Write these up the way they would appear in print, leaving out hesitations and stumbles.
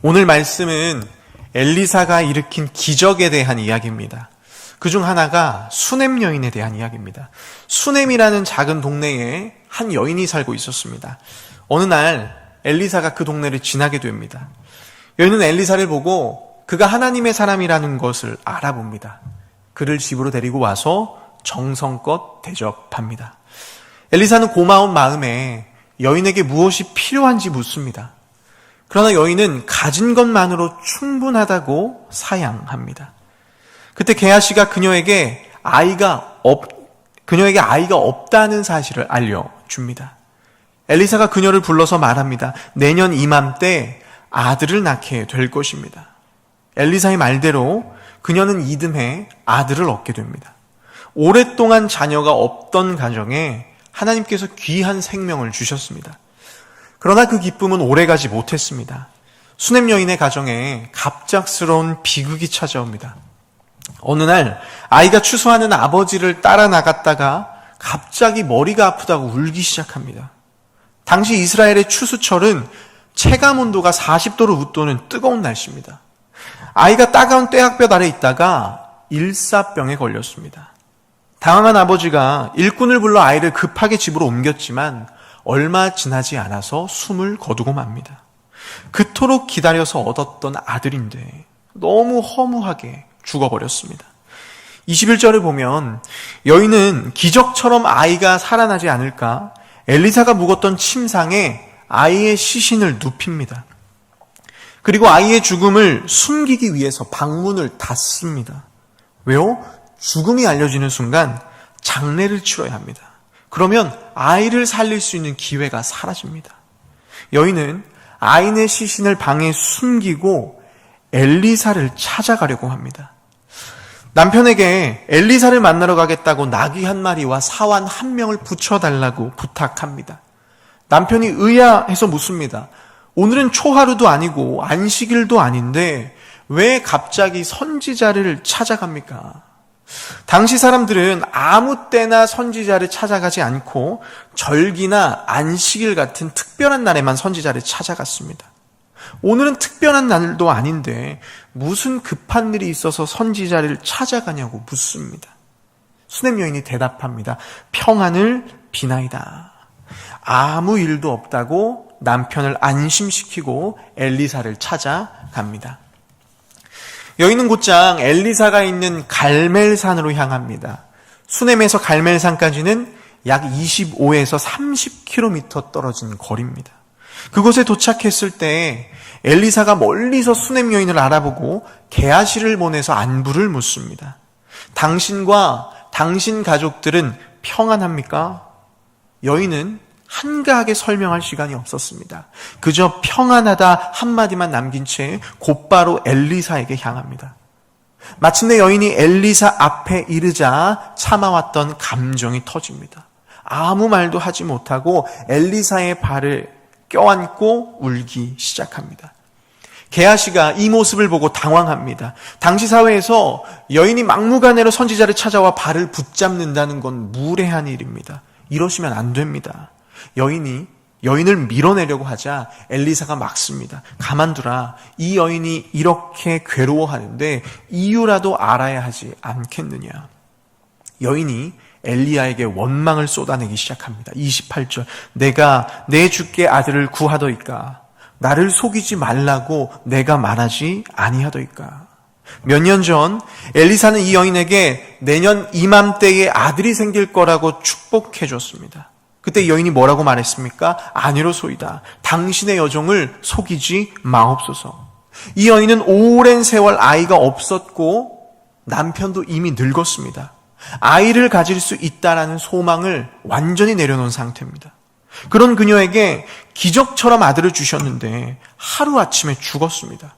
오늘 말씀은 엘리사가 일으킨 기적에 대한 이야기입니다. 그중 하나가 수넴 여인에 대한 이야기입니다. 수넴이라는 작은 동네에 한 여인이 살고 있었습니다. 어느 날 엘리사가 그 동네를 지나게 됩니다. 여인은 엘리사를 보고 그가 하나님의 사람이라는 것을 알아봅니다. 그를 집으로 데리고 와서 정성껏 대접합니다. 엘리사는 고마운 마음에 여인에게 무엇이 필요한지 묻습니다. 그러나 여인은 가진 것만으로 충분하다고 사양합니다. 그때 게하시가 그녀에게 아이가 없다는 사실을 알려줍니다. 엘리사가 그녀를 불러서 말합니다. 내년 이맘때 아들을 낳게 될 것입니다. 엘리사의 말대로 그녀는 이듬해 아들을 얻게 됩니다. 오랫동안 자녀가 없던 가정에 하나님께서 귀한 생명을 주셨습니다. 그러나 그 기쁨은 오래가지 못했습니다. 수넴 여인의 가정에 갑작스러운 비극이 찾아옵니다. 어느 날 아이가 추수하는 아버지를 따라 나갔다가 갑자기 머리가 아프다고 울기 시작합니다. 당시 이스라엘의 추수철은 체감 온도가 40도를 웃도는 뜨거운 날씨입니다. 아이가 따가운 떼약볕 아래 있다가 일사병에 걸렸습니다. 당황한 아버지가 일꾼을 불러 아이를 급하게 집으로 옮겼지만 얼마 지나지 않아서 숨을 거두고 맙니다. 그토록 기다려서 얻었던 아들인데 너무 허무하게 죽어버렸습니다. 21절을 보면 여인은 기적처럼 아이가 살아나지 않을까 엘리사가 묵었던 침상에 아이의 시신을 눕힙니다. 그리고 아이의 죽음을 숨기기 위해서 방문을 닫습니다. 왜요? 죽음이 알려지는 순간 장례를 치러야 합니다. 그러면 아이를 살릴 수 있는 기회가 사라집니다. 여인은 아이의 시신을 방에 숨기고 엘리사를 찾아가려고 합니다. 남편에게 엘리사를 만나러 가겠다고 나귀 한 마리와 사환 한 명을 붙여달라고 부탁합니다. 남편이 의아해서 묻습니다. 오늘은 초하루도 아니고 안식일도 아닌데 왜 갑자기 선지자를 찾아갑니까? 당시 사람들은 아무 때나 선지자를 찾아가지 않고 절기나 안식일 같은 특별한 날에만 선지자를 찾아갔습니다. 오늘은 특별한 날도 아닌데 무슨 급한 일이 있어서 선지자를 찾아가냐고 묻습니다. 수넴 여인이 대답합니다. 평안을 비나이다. 아무 일도 없다고 남편을 안심시키고 엘리사를 찾아갑니다. 여인은 곧장 엘리사가 있는 갈멜산으로 향합니다. 수넴에서 갈멜산까지는 약 25에서 30km 떨어진 거리입니다. 그곳에 도착했을 때 엘리사가 멀리서 수넴 여인을 알아보고 게하시를 보내서 안부를 묻습니다. 당신과 당신 가족들은 평안합니까? 여인은 한가하게 설명할 시간이 없었습니다. 그저 평안하다 한마디만 남긴 채 곧바로 엘리사에게 향합니다. 마침내 여인이 엘리사 앞에 이르자 참아왔던 감정이 터집니다. 아무 말도 하지 못하고 엘리사의 발을 껴안고 울기 시작합니다. 게하시가 이 모습을 보고 당황합니다. 당시 사회에서 여인이 막무가내로 선지자를 찾아와 발을 붙잡는다는 건 무례한 일입니다. 이러시면 안 됩니다. 여인을 밀어내려고 하자 엘리사가 막습니다. 가만두라. 이 여인이 이렇게 괴로워하는데 이유라도 알아야 하지 않겠느냐. 여인이 엘리야에게 원망을 쏟아내기 시작합니다. 28절. 내가 내 주께 아들을 구하더이까. 나를 속이지 말라고 내가 말하지 아니하더이까. 몇 년 전 엘리사는 이 여인에게 내년 이맘때에 아들이 생길 거라고 축복해 줬습니다. 그때 여인이 뭐라고 말했습니까? 아니로소이다. 당신의 여종을 속이지 마옵소서. 이 여인은 오랜 세월 아이가 없었고 남편도 이미 늙었습니다. 아이를 가질 수 있다라는 소망을 완전히 내려놓은 상태입니다. 그런 그녀에게 기적처럼 아들을 주셨는데 하루아침에 죽었습니다.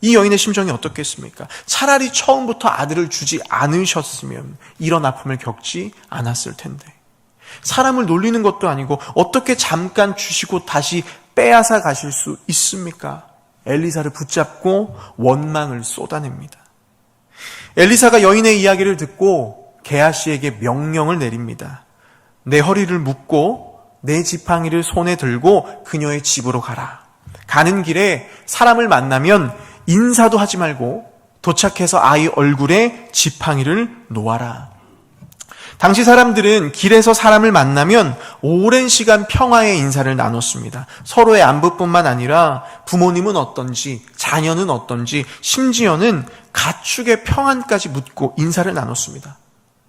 이 여인의 심정이 어떻겠습니까? 차라리 처음부터 아들을 주지 않으셨으면 이런 아픔을 겪지 않았을 텐데. 사람을 놀리는 것도 아니고 어떻게 잠깐 주시고 다시 빼앗아 가실 수 있습니까? 엘리사를 붙잡고 원망을 쏟아냅니다. 엘리사가 여인의 이야기를 듣고 게하시에게 명령을 내립니다. 내 허리를 묶고 내 지팡이를 손에 들고 그녀의 집으로 가라. 가는 길에 사람을 만나면 인사도 하지 말고 도착해서 아이 얼굴에 지팡이를 놓아라. 당시 사람들은 길에서 사람을 만나면 오랜 시간 평화의 인사를 나눴습니다. 서로의 안부뿐만 아니라 부모님은 어떤지, 자녀는 어떤지, 심지어는 가축의 평안까지 묻고 인사를 나눴습니다.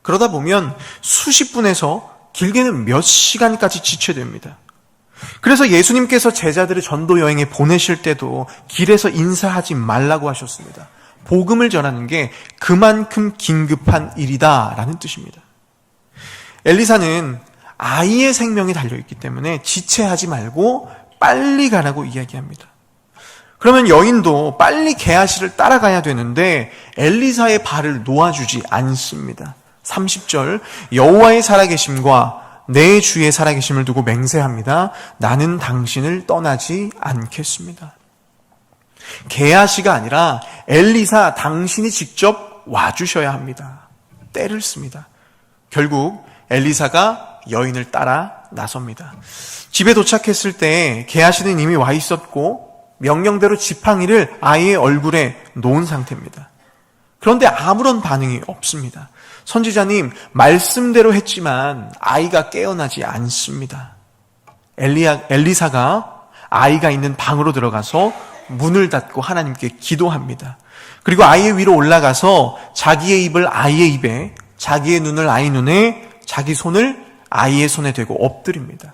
그러다 보면 수십 분에서 길게는 몇 시간까지 지체됩니다. 그래서 예수님께서 제자들을 전도 여행에 보내실 때도 길에서 인사하지 말라고 하셨습니다. 복음을 전하는 게 그만큼 긴급한 일이다라는 뜻입니다. 엘리사는 아이의 생명이 달려있기 때문에 지체하지 말고 빨리 가라고 이야기합니다. 그러면 여인도 빨리 게하시를 따라가야 되는데 엘리사의 발을 놓아주지 않습니다. 30절, 여호와의 살아계심과 내 주의 살아계심을 두고 맹세합니다. 나는 당신을 떠나지 않겠습니다. 게하시가 아니라 엘리사 당신이 직접 와주셔야 합니다. 때를 씁니다. 결국 엘리사가 여인을 따라 나섭니다. 집에 도착했을 때 게하시는 이미 와 있었고 명령대로 지팡이를 아이의 얼굴에 놓은 상태입니다. 그런데 아무런 반응이 없습니다. 선지자님, 말씀대로 했지만 아이가 깨어나지 않습니다. 엘리사가 아이가 있는 방으로 들어가서 문을 닫고 하나님께 기도합니다. 그리고 아이의 위로 올라가서 자기의 입을 아이의 입에, 자기의 눈을 아이 눈에, 자기 손을 아이의 손에 대고 엎드립니다.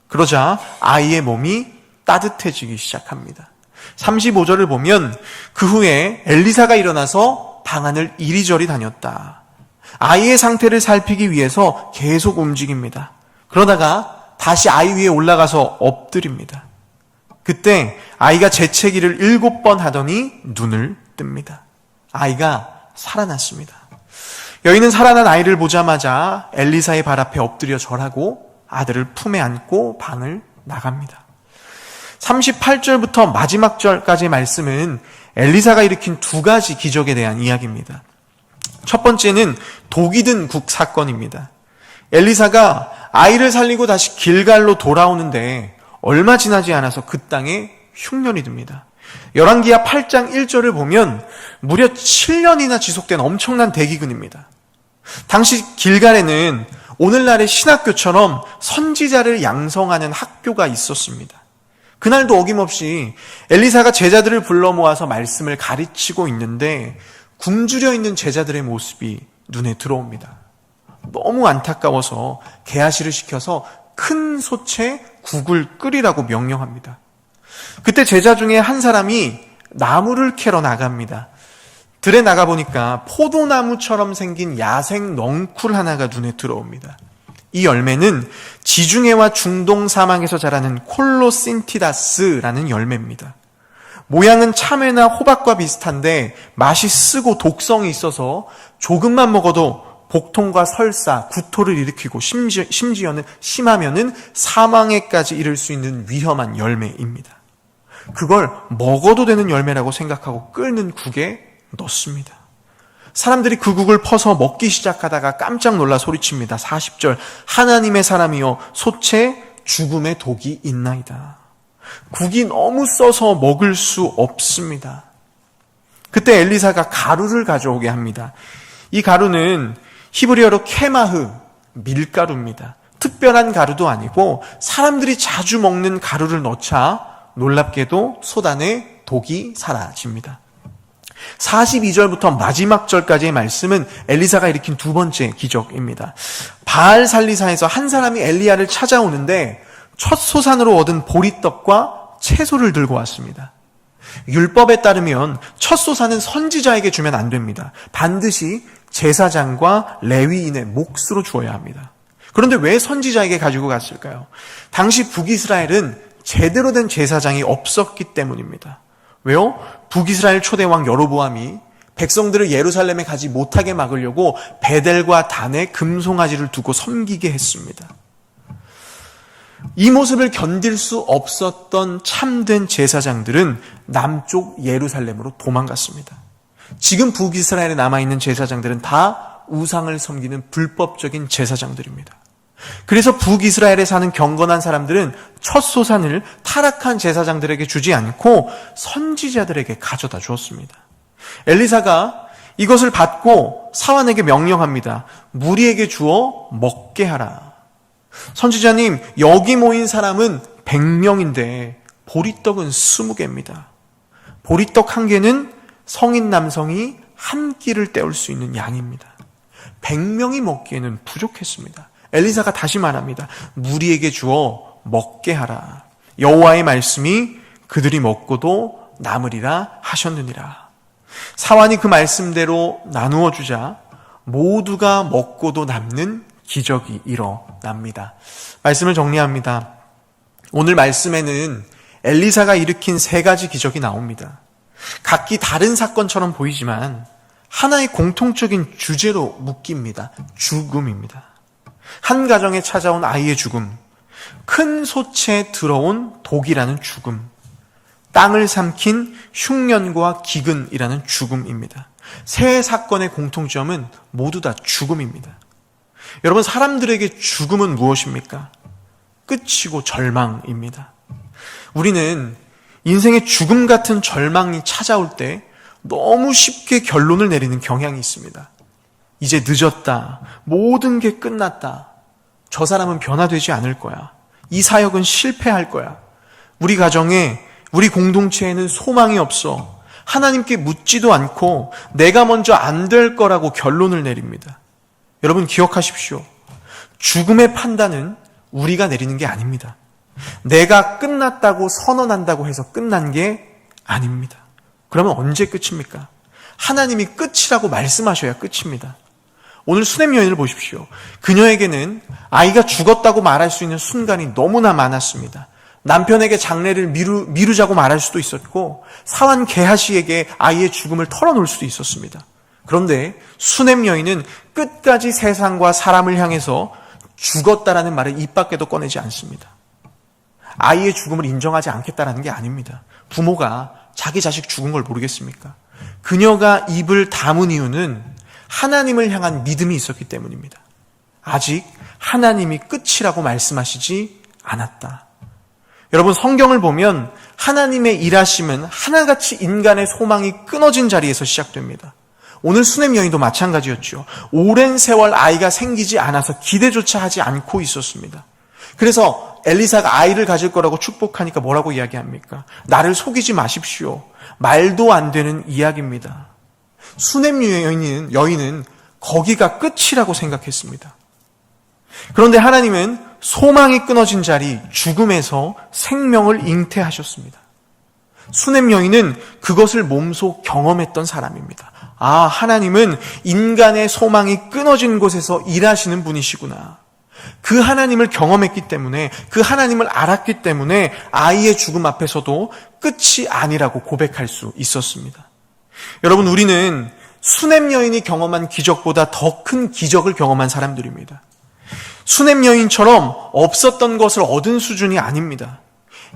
그러자 아이의 몸이 따뜻해지기 시작합니다. 35절을 보면 그 후에 엘리사가 일어나서 방 안을 이리저리 다녔다. 아이의 상태를 살피기 위해서 계속 움직입니다. 그러다가 다시 아이 위에 올라가서 엎드립니다. 그때 아이가 재채기를 7번 하더니 눈을 뜹니다. 아이가 살아났습니다. 여인은 살아난 아이를 보자마자 엘리사의 발 앞에 엎드려 절하고 아들을 품에 안고 방을 나갑니다. 38절부터 마지막 절까지의 말씀은 엘리사가 일으킨 2가지 기적에 대한 이야기입니다. 첫 번째는 독이 든 국 사건입니다. 엘리사가 아이를 살리고 다시 길갈로 돌아오는데 얼마 지나지 않아서 그 땅에 흉년이 듭니다. 열왕기하 8장 1절을 보면 무려 7년이나 지속된 엄청난 대기근입니다. 당시 길갈에는 오늘날의 신학교처럼 선지자를 양성하는 학교가 있었습니다. 그날도 어김없이 엘리사가 제자들을 불러 모아서 말씀을 가르치고 있는데 굶주려 있는 제자들의 모습이 눈에 들어옵니다. 너무 안타까워서 게하시를 시켜서 큰 솥에 국을 끓이라고 명령합니다. 그때 제자 중에 한 사람이 나무를 캐러 나갑니다. 들에 나가보니까 포도나무처럼 생긴 야생 넝쿨 하나가 눈에 들어옵니다. 이 열매는 지중해와 중동 사막에서 자라는 콜로신티다스라는 열매입니다. 모양은 참외나 호박과 비슷한데 맛이 쓰고 독성이 있어서 조금만 먹어도 복통과 설사, 구토를 일으키고 심지어는 심하면은 사망에까지 이를 수 있는 위험한 열매입니다. 그걸 먹어도 되는 열매라고 생각하고 끓는 국에 넣습니다. 사람들이 그 국을 퍼서 먹기 시작하다가 깜짝 놀라 소리칩니다. 40절, 하나님의 사람이여 솥에 죽음의 독이 있나이다. 국이 너무 써서 먹을 수 없습니다. 그때 엘리사가 가루를 가져오게 합니다. 이 가루는 히브리어로 케마흐, 밀가루입니다. 특별한 가루도 아니고 사람들이 자주 먹는 가루를 넣자 놀랍게도 솥 안에 독이 사라집니다. 42절부터 마지막 절까지의 말씀은 엘리사가 일으킨 2번째 기적입니다. 바알 살리사에서 한 사람이 엘리야를 찾아오는데 첫 소산으로 얻은 보리떡과 채소를 들고 왔습니다. 율법에 따르면 첫 소산은 선지자에게 주면 안 됩니다. 반드시 제사장과 레위인의 몫으로 주어야 합니다. 그런데 왜 선지자에게 가지고 갔을까요? 당시 북이스라엘은 제대로 된 제사장이 없었기 때문입니다. 왜요? 북이스라엘 초대왕 여로보암이 백성들을 예루살렘에 가지 못하게 막으려고 베델과 단에 금송아지를 두고 섬기게 했습니다. 이 모습을 견딜 수 없었던 참된 제사장들은 남쪽 예루살렘으로 도망갔습니다. 지금 북이스라엘에 남아있는 제사장들은 다 우상을 섬기는 불법적인 제사장들입니다. 그래서 북이스라엘에 사는 경건한 사람들은 첫 소산을 타락한 제사장들에게 주지 않고 선지자들에게 가져다 주었습니다. 엘리사가 이것을 받고 사환에게 명령합니다. 무리에게 주어 먹게 하라. 선지자님, 여기 모인 사람은 100명인데 보리떡은 20개입니다. 보리떡 1개는 성인 남성이 한 끼를 때울 수 있는 양입니다. 100명이 먹기에는 부족했습니다. 엘리사가 다시 말합니다. 무리에게 주어 먹게 하라. 여호와의 말씀이 그들이 먹고도 남으리라 하셨느니라. 사환이 그 말씀대로 나누어 주자 모두가 먹고도 남는 기적이 일어납니다. 말씀을 정리합니다. 오늘 말씀에는 엘리사가 일으킨 3가지 기적이 나옵니다. 각기 다른 사건처럼 보이지만 하나의 공통적인 주제로 묶입니다. 죽음입니다. 한 가정에 찾아온 아이의 죽음, 큰 솥에 들어온 독이라는 죽음, 땅을 삼킨 흉년과 기근이라는 죽음입니다. 3 사건의 공통점은 모두 다 죽음입니다. 여러분, 사람들에게 죽음은 무엇입니까? 끝이고 절망입니다. 우리는 인생의 죽음 같은 절망이 찾아올 때 너무 쉽게 결론을 내리는 경향이 있습니다. 이제 늦었다. 모든 게 끝났다. 저 사람은 변화되지 않을 거야. 이 사역은 실패할 거야. 우리 가정에, 우리 공동체에는 소망이 없어. 하나님께 묻지도 않고 내가 먼저 안 될 거라고 결론을 내립니다. 여러분 기억하십시오. 죽음의 판단은 우리가 내리는 게 아닙니다. 내가 끝났다고 선언한다고 해서 끝난 게 아닙니다. 그러면 언제 끝입니까? 하나님이 끝이라고 말씀하셔야 끝입니다. 오늘 수냄 여인을 보십시오. 그녀에게는 아이가 죽었다고 말할 수 있는 순간이 너무나 많았습니다. 남편에게 장례를 미루자고 말할 수도 있었고 사환 게하시에게 아이의 죽음을 털어놓을 수도 있었습니다. 그런데 수냄 여인은 끝까지 세상과 사람을 향해서 죽었다라는 말을 입 밖에도 꺼내지 않습니다. 아이의 죽음을 인정하지 않겠다라는 게 아닙니다. 부모가 자기 자식 죽은 걸 모르겠습니까? 그녀가 입을 다문 이유는 하나님을 향한 믿음이 있었기 때문입니다. 아직 하나님이 끝이라고 말씀하시지 않았다. 여러분, 성경을 보면 하나님의 일하심은 하나같이 인간의 소망이 끊어진 자리에서 시작됩니다. 오늘 수냄 여인도 마찬가지였죠. 오랜 세월 아이가 생기지 않아서 기대조차 하지 않고 있었습니다. 그래서 엘리사가 아이를 가질 거라고 축복하니까 뭐라고 이야기합니까? 나를 속이지 마십시오. 말도 안 되는 이야기입니다. 수냄 여인은 거기가 끝이라고 생각했습니다. 그런데 하나님은 소망이 끊어진 자리, 죽음에서 생명을 잉태하셨습니다. 수냄 여인은 그것을 몸소 경험했던 사람입니다. 아, 하나님은 인간의 소망이 끊어진 곳에서 일하시는 분이시구나. 그 하나님을 경험했기 때문에, 그 하나님을 알았기 때문에 아이의 죽음 앞에서도 끝이 아니라고 고백할 수 있었습니다. 여러분, 우리는 수냄 여인이 경험한 기적보다 더 큰 기적을 경험한 사람들입니다. 수냄 여인처럼 없었던 것을 얻은 수준이 아닙니다.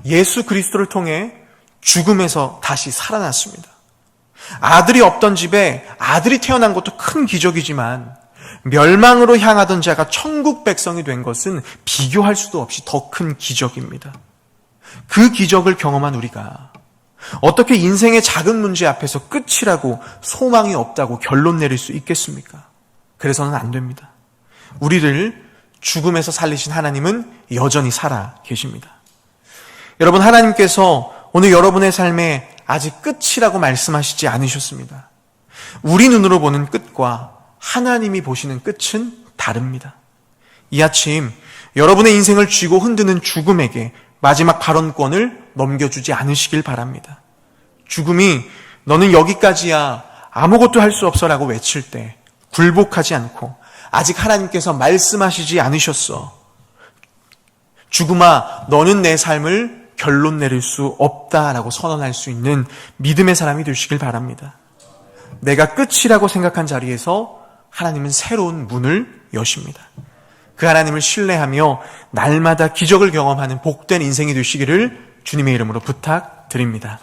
예수 그리스도를 통해 죽음에서 다시 살아났습니다. 아들이 없던 집에 아들이 태어난 것도 큰 기적이지만 멸망으로 향하던 자가 천국 백성이 된 것은 비교할 수도 없이 더 큰 기적입니다. 그 기적을 경험한 우리가 어떻게 인생의 작은 문제 앞에서 끝이라고 소망이 없다고 결론 내릴 수 있겠습니까? 그래서는 안 됩니다. 우리를 죽음에서 살리신 하나님은 여전히 살아 계십니다. 여러분, 하나님께서 오늘 여러분의 삶에 아직 끝이라고 말씀하시지 않으셨습니다. 우리 눈으로 보는 끝과 하나님이 보시는 끝은 다릅니다. 이 아침 여러분의 인생을 쥐고 흔드는 죽음에게 마지막 발언권을 넘겨주지 않으시길 바랍니다. 죽음이 너는 여기까지야, 아무것도 할 수 없어라고 외칠 때 굴복하지 않고 아직 하나님께서 말씀하시지 않으셨어. 죽음아, 너는 내 삶을 결론 내릴 수 없다라고 선언할 수 있는 믿음의 사람이 되시길 바랍니다. 내가 끝이라고 생각한 자리에서 하나님은 새로운 문을 여십니다. 그 하나님을 신뢰하며 날마다 기적을 경험하는 복된 인생이 되시기를 주님의 이름으로 부탁드립니다.